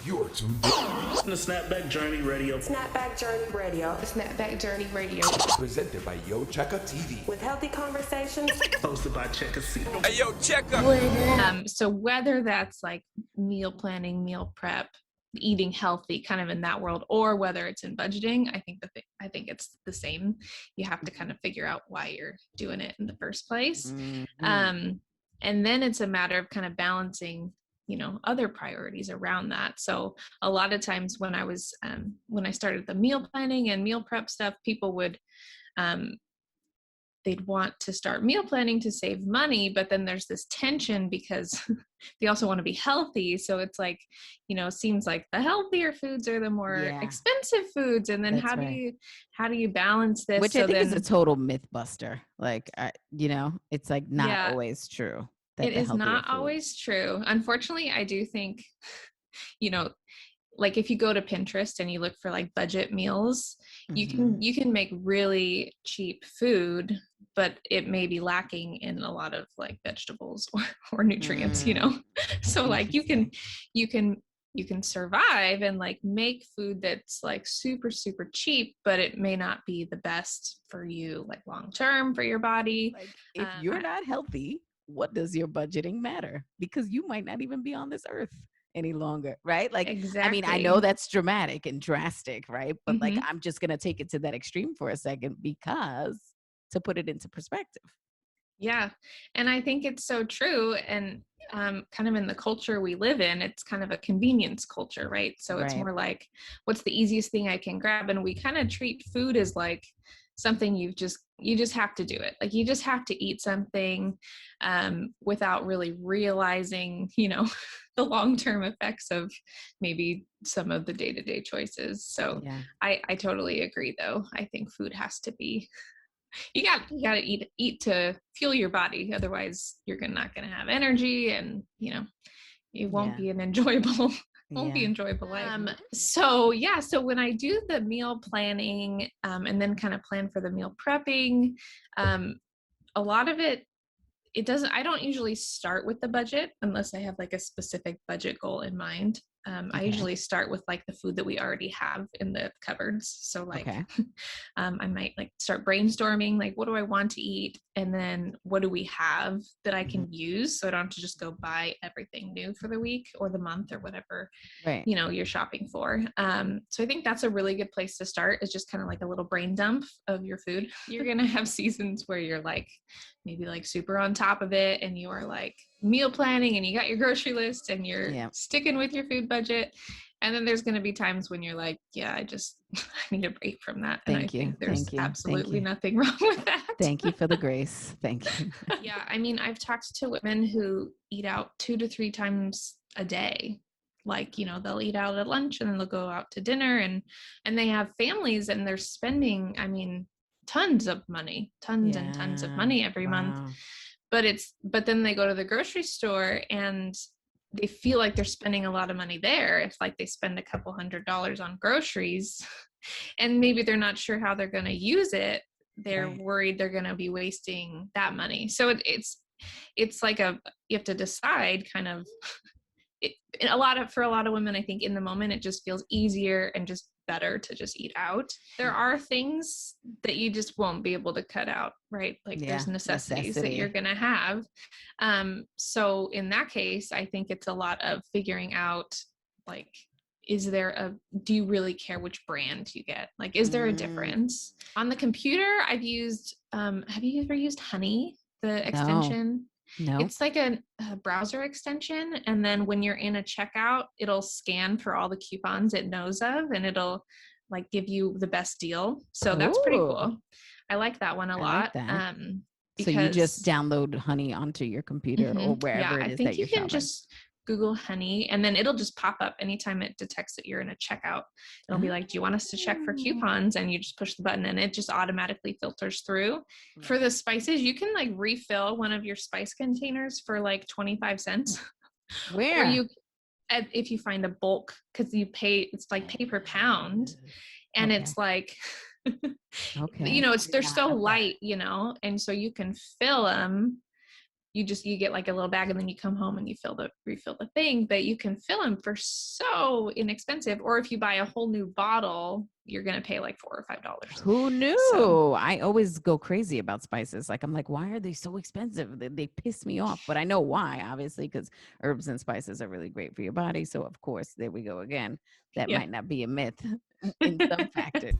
You're tuned in. The Snapback Journey Radio. Snapback Journey Radio. The Snapback Journey Radio. Presented by Checka TV. With healthy conversations. Hosted by Checka. Hey, Checka! So whether that's like meal planning, meal prep, eating healthy, kind of in that world, or whether it's in budgeting, I think it's the same. You have to kind of figure out why you're doing it in the first place. Mm-hmm. And then it's a matter of kind of balancing, other priorities around that. So a lot of times when I started the meal planning and meal prep stuff, people would, they'd want to start meal planning to save money, but then there's this tension because they also want to be healthy. So it's like, it seems like the healthier foods are the more expensive foods. And then how do you balance this? Which I think is a total myth buster. Like, it's like not always true. It is not always true. Unfortunately, I do think, like if you go to Pinterest and you look for like budget meals, mm-hmm. you can make really cheap food, but it may be lacking in a lot of like vegetables or nutrients, So like you can survive and like make food that's like super, super cheap, but it may not be the best for you, like long-term for your body. Like if you're not healthy, what does your budgeting matter? Because you might not even be on this earth any longer, right? Like, exactly. I mean, I know that's dramatic and drastic, right? But mm-hmm. like, I'm just going to take it to that extreme for a second because to put it into perspective. Yeah. And I think it's so true. And kind of in the culture we live in, it's kind of a convenience culture, right? So it's more like, what's the easiest thing I can grab? And we kind of treat food as like something you just have to do it. Like you just have to eat something without really realizing, the long-term effects of maybe some of the day-to-day choices. So I totally agree though. I think food has to be, you got to eat to fuel your body. Otherwise you're not going to have energy and, it won't be an enjoyable be enjoyable life. So when I do the meal planning and then kind of plan for the meal prepping, a lot of it doesn't, I don't usually start with the budget unless I have like a specific budget goal in mind. I usually start with like the food that we already have in the cupboards. So like, I might like start brainstorming, like, what do I want to eat? And then what do we have that I can use? So I don't have to just go buy everything new for the week or the month or whatever, you're shopping for. So I think that's a really good place to start, is just kind of like a little brain dump of your food. You're going to have seasons where you're like, maybe like super on top of it and you are like meal planning and you got your grocery list and you're sticking with your food budget. And then there's going to be times when you're like, I need a break from that. And I think there's absolutely nothing wrong with that. Thank you for the grace. Thank you. I mean, I've talked to women who eat out 2 to 3 times a day. Like, they'll eat out at lunch and then they'll go out to dinner and they have families and they're spending, I mean, tons of money, tons and tons of money every month. But then they go to the grocery store and they feel like they're spending a lot of money there. If like they spend a couple $100 on groceries and maybe they're not sure how they're going to use it, they're worried they're going to be wasting that money. So it's like you have to decide kind of for a lot of women, I think in the moment, it just feels easier and just better to just eat out. There are things that you just won't be able to cut out, right? Like there's necessities that you're going to have. So in that case, I think it's a lot of figuring out, like, do you really care which brand you get? Like, is there a difference? On the computer, I've used, have you ever used Honey, the extension? No. It's like a browser extension. And then when you're in a checkout, it'll scan for all the coupons it knows of and it'll like give you the best deal. So that's pretty cool. I like that one a lot. Like so you just download Honey onto your computer or wherever it is that you're shopping. I think you can just Google Honey and then it'll just pop up anytime it detects that you're in a checkout. It'll be like, do you want us to check for coupons? And you just push the button and it just automatically filters through. For the spices, you can like refill one of your spice containers for like 25 cents. Where? Or if you find a bulk, because it's like pay per pound. And it's like, they're so light, and so you can fill them you get like a little bag and then you come home and you refill the thing, but you can fill them for so inexpensive. Or if you buy a whole new bottle, you're going to pay like $4 or $5. Who knew? So, I always go crazy about spices. Like, I'm like, why are they so expensive? They piss me off, but I know why, obviously, because herbs and spices are really great for your body. So of course, there we go again. That might not be a myth in some factors.